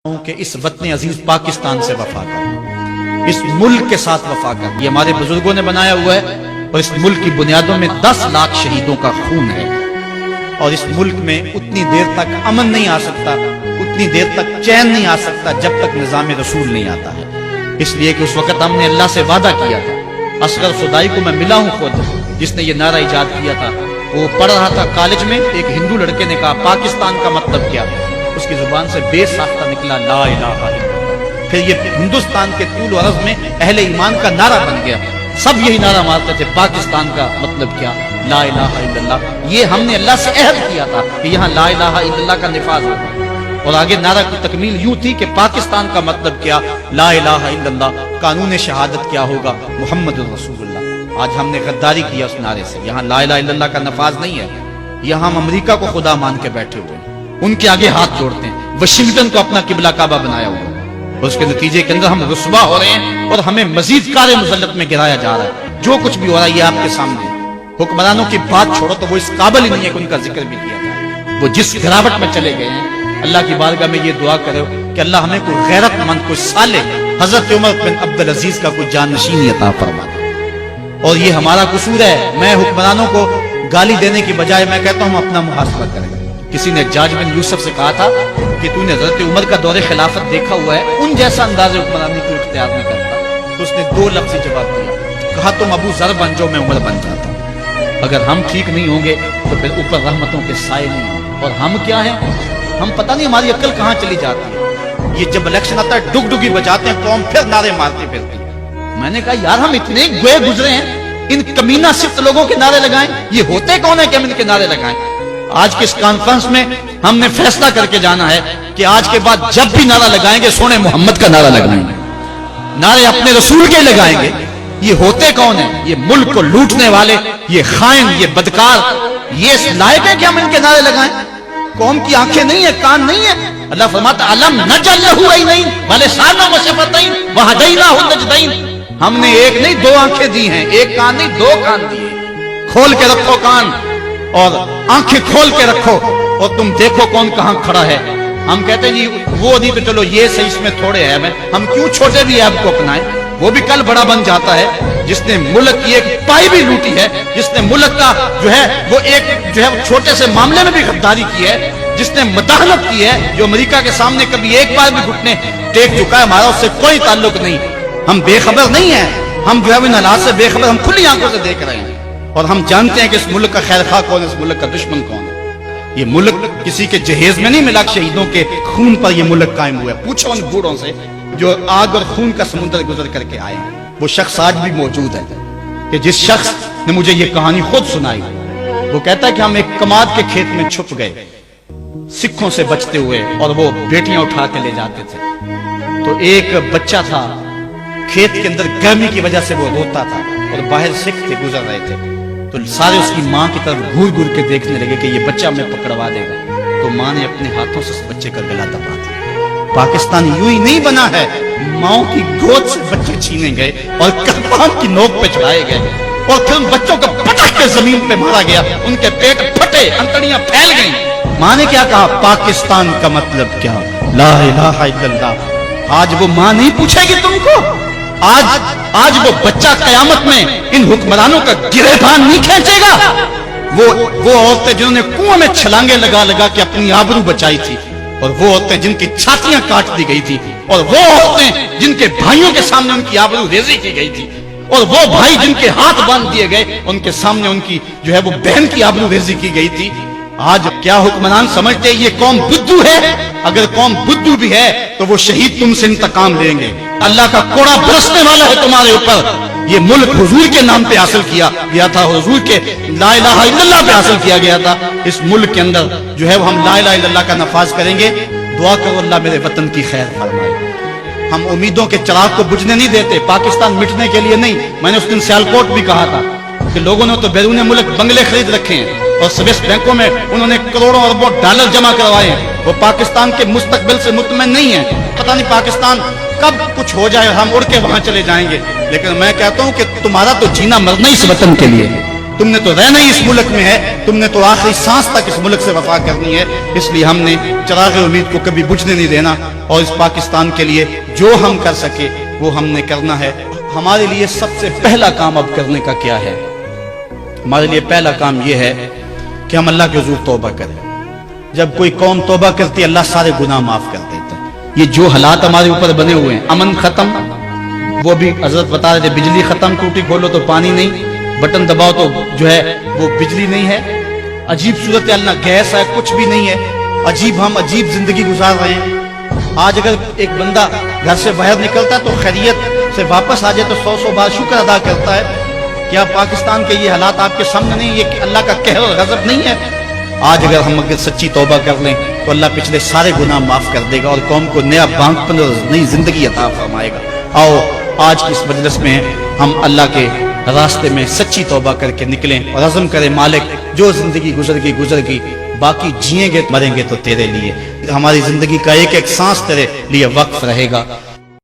کہ اس وطن عزیز پاکستان سے وفا کر، اس ملک کے ساتھ وفا کر۔ یہ ہمارے بزرگوں نے بنایا ہوا ہے اور اس ملک کی بنیادوں میں 10 لاکھ شہیدوں کا خون ہے، اور اس ملک میں اتنی دیر تک امن نہیں آ سکتا، اتنی دیر تک چین نہیں آ سکتا جب تک نظام رسول نہیں آتا ہے۔ اس لیے کہ اس وقت ہم نے اللہ سے وعدہ کیا تھا۔ اصغر صدائی کو میں ملا ہوں خود، جس نے یہ نعرہ ایجاد کیا تھا۔ وہ پڑھ رہا تھا کالج میں، ایک ہندو لڑکے نے کہا پاکستان کا مطلب کیا ہے؟ اس کی زبان سے بے ساختہ نکلا لا الہ الا اللہ۔ پھر یہ ہندوستان کے طول و عرض میں اہل ایمان کا نعرہ بن گیا، سب یہی نعرہ مارتے تھے پاکستان کا مطلب کیا؟ لا الہ الا اللہ۔ یہ ہم نے اللہ سے عہد کیا تھا کہ یہاں لا الہ الا اللہ کا نفاذ ہوگا، اور آگے نعرہ کی تکمیل یوں تھی کہ پاکستان کا مطلب کیا؟ لا الہ الا اللہ۔ قانون شہادت کیا ہوگا؟ محمد رسول اللہ۔ آج ہم نے غداری کیا اس نعرے سے۔ یہاں لا الہ الا اللہ کا نفاذ نہیں ہے، یہاں ہم امریکہ کو خدا مان کے بیٹھے ہوئے ہیں، ان کے آگے ہاتھ جوڑتے ہیں، واشنگٹن کو اپنا قبلہ کعبہ بنایا ہوا ہے، اور اس کے نتیجے کے اندر ہم رسوا ہو رہے ہیں اور ہمیں مزید کار مذلت میں گرایا جا رہا ہے۔ جو کچھ بھی ہو رہا ہے یہ آپ کے سامنے ہے۔ حکمرانوں کی بات چھوڑو تو وہ اس قابل ہی نہیں ہے کہ ان کا ذکر بھی کیا جائے۔ وہ جس گراوٹ میں چلے گئے ہیں، اللہ کی بارگاہ میں یہ دعا کرو کہ اللہ ہمیں کوئی غیرت مند، کوئی صالح حضرت عمر بن عبدالعزیز کا کوئی جانشین عطا فرما دے۔ اور یہ ہمارا قصور ہے۔ میں حکمرانوں کو گالی دینے کی بجائے میں کہتا ہوں اپنا محاسبہ کریں۔ کسی نے حجاج بن یوسف سے کہا تھا کہ تو نے حضرت عمر کا دور خلافت دیکھا ہوا ہے، ان جیسا انداز حکمرانی کو اختیار نہیں کرتا، تو اس نے 2 لفظی جواب دیا، کہا تم ابو ذر بن جاؤ، میں عمر بن جاتا ہوں۔ اگر ہم ٹھیک نہیں ہوں گے تو پھر اوپر رحمتوں کے سائے نہیں ہوں گے۔ اور ہم کیا ہیں؟ ہم پتہ نہیں ہماری عقل کہاں چلی جاتی ہے۔ یہ جب الیکشن آتا ہے ڈگ ڈگی بجاتے ہیں، قوم پھر نعرے مارتے پھرتی ہے۔ میں نے کہا یار ہم اتنے گوئے گزرے ہیں، ان کمینہ صفت لوگوں کے نعرے لگائیں؟ یہ ہوتے کون ہیں کہ ہم ان کے نعرے لگائیں؟ آج کے اس کانفرنس میں ہم نے فیصلہ کر کے جانا ہے کہ آج کے بعد جب بھی نعرہ لگائیں گے سونے محمد کا نعرہ لگائیں گے، نعرے اپنے رسول کے لگائیں گے۔ یہ ہوتے کون ہیں؟ یہ ملک کو لوٹنے والے، یہ خائن، یہ بدکار، یہ اس لائق ہے کہ ہم ان کے نعرے لگائیں؟ قوم کی آنکھیں نہیں ہیں، کان نہیں ہیں؟ اللہ فرماتا علم نجعل لہ عینین ولسانا وشفتین وہدیناہ النجدین۔ ہم نے ایک نہیں 2 آنکھیں دی ہیں، ایک کان نہیں 2 کان دیے۔ کھول کے رکھو کان اور آنکھیں کھول کے رکھو اور تم دیکھو کون کہاں کھڑا ہے۔ ہم کہتے ہیں جی وہ نہیں تو چلو یہ صحیح، اس میں تھوڑے عیب ہیں، ہم کیوں چھوٹے بھی عیب کو اپنائیں؟ وہ بھی کل بڑا بن جاتا ہے، جس نے ملک کی ایک پائی بھی لوٹی ہے، جس نے ملک کا جو ہے وہ ایک جو ہے چھوٹے سے معاملے میں بھی غداری کی ہے، جس نے مداخلت کی ہے، جو امریکہ کے سامنے کبھی ایک بار بھی گھٹنے ٹیک چکا ہے۔ ہمارا اس سے کوئی تعلق نہیں، ہم بے خبر نہیں ہیں، ہم جو ہے ان حالات سے بے خبر، ہم کھلی آنکھوں سے دیکھ رہے ہیں، اور ہم جانتے ہیں کہ اس ملک کا خیر خواہ کون ہے، اس ملک کا دشمن کون ہے۔ یہ ملک کسی کے جہیز میں نہیں ملا، شہیدوں کے خون پر یہ ملک قائم ہوا ہے۔ پوچھو ان بوڑھوں سے جو آگ اور خون کا سمندر گزر کر کے آئے ہیں، وہ شخص آج بھی موجود ہے کہ جس شخص نے مجھے یہ کہانی خود سنائی، وہ کہتا ہے کہ ہم ایک کماد کے کھیت میں چھپ گئے سکھوں سے بچتے ہوئے، اور وہ بیٹیاں اٹھا کے لے جاتے تھے، تو ایک بچہ تھا کھیت کے اندر گرمی کی وجہ سے وہ روتا تھا، اور باہر سکھ تھے گزر رہے تھے، تو سارے اس کی ماں کی طرف گھور گھور کے دیکھنے لگے کہ یہ بچہ ہمیں پکڑوا دے گا، تو ماں نے اپنے ہاتھوں سے اس بچے کا گلا دبا دیا۔ پاکستان یوں ہی نہیں بنا ہے، ماؤں کی گود سے بچے چھینے گئے اور کرپان کی نوک پہ چڑھائے گئے، اور پھر ان بچوں کو پٹک کے زمین پہ مارا گیا، ان کے پیٹ پھٹے، انتڑیاں پھیل گئیں۔ ماں نے کیا کہا؟ پاکستان کا مطلب کیا؟ لا الہ الا اللہ۔ آج وہ ماں نہیں پوچھے گی تم کو؟ آج وہ بچہ قیامت میں ان حکمرانوں کا گریبان نہیں کھینچے گا؟ وہ عورتیں جنہوں نے کنویں میں چھلانگے لگا لگا کے اپنی آبرو بچائی تھی، اور وہ عورتیں جن کی چھاتیاں کاٹ دی گئی تھی، اور وہ عورتیں جن کے بھائیوں کے سامنے ان کی آبرو ریزی کی گئی تھی، اور وہ بھائی جن کے ہاتھ باندھ دیے گئے، ان کے سامنے ان کی جو ہے وہ بہن کی آبرو ریزی کی گئی تھی۔ آج کیا حکمران سمجھتے یہ قوم بدھو ہے؟ اگر قوم بدھو بھی ہے تو وہ شہید تم سے انتقام لیں گے۔ اللہ کا کوڑا برسنے والا ہے تمہارے اوپر۔ یہ ملک حضور کے نام پہ حاصل کیا گیا تھا، حضور کے لا الہ الا اللہ پہ حاصل کیا گیا تھا۔ اس ملک کے اندر جو ہے وہ ہم لا الہ الا اللہ کا نفاذ کریں گے۔ دعا کرو اللہ میرے وطن کی خیر فرمائے۔ ہم امیدوں کے چراغ کو بجھنے نہیں دیتے، پاکستان مٹنے کے لیے نہیں۔ میں نے اس دن سیالکوٹ بھی کہا تھا کہ لوگوں نے تو بیرون ملک بنگلے خرید رکھے ہیں، اور سویس بینکوں میں انہوں نے کروڑوں اربوں ڈالر جمع کروائے ہیں، وہ پاکستان کے مستقبل سے مطمئن نہیں ہیں۔ پتہ نہیں پاکستان کب کچھ ہو جائے، ہم اڑ کے وہاں چلے جائیں گے، لیکن میں کہتا ہوں کہ تمہارا تو جینا مرنا اس وطن کے لیے، تم نے تو رہنا ہی اس ملک میں ہے, تم نے تو آخری سانس تک اس ملک سے وفا کرنی ہے. اس لیے ہم نے چراغ امید کو کبھی بجھنے نہیں دینا, اور اس پاکستان کے لیے جو ہم کر سکے وہ ہم نے کرنا ہے. ہمارے لیے سب سے پہلا کام اب کرنے کا کیا ہے؟ ہمارے لیے پہلا کام یہ ہے کہ ہم اللہ کے حضور توبہ کریں. جب کوئی قوم توبہ کرتی ہے اللہ سارے گناہ معاف کر دیتا ہے. یہ جو حالات ہمارے اوپر بنے ہوئے ہیں, امن ختم, وہ بھی حضرت بتا رہے تھے بجلی ختم, ٹوٹی کھولو تو پانی نہیں, بٹن دباؤ تو جو ہے وہ بجلی نہیں ہے, عجیب صورت اللہ, گیس ہے, کچھ بھی نہیں ہے, ہم عجیب زندگی گزار رہے ہیں. آج اگر ایک بندہ گھر سے باہر نکلتا ہے تو خیریت سے واپس آ جائے تو 100 بار شکر ادا کرتا ہے. کیا پاکستان کے یہ حالات آپ کے سامنے نہیں, یہ کہ اللہ کا قہر اور غضب نہیں ہے؟ آج اگر ہم سچی توبہ کر لیں تو اللہ پچھلے سارے گناہ معاف کر دے گا اور قوم کو نیا بانکپن اور نئی زندگی عطا فرمائے گا. آؤ آج کی اس مجلس میں ہم اللہ کے راستے میں سچی توبہ کر کے نکلیں اور عزم کریں مالک جو زندگی گزر گئی, باقی جئیں گے مریں گے تو تیرے لیے. ہماری زندگی کا ایک ایک سانس تیرے لیے وقف رہے گا.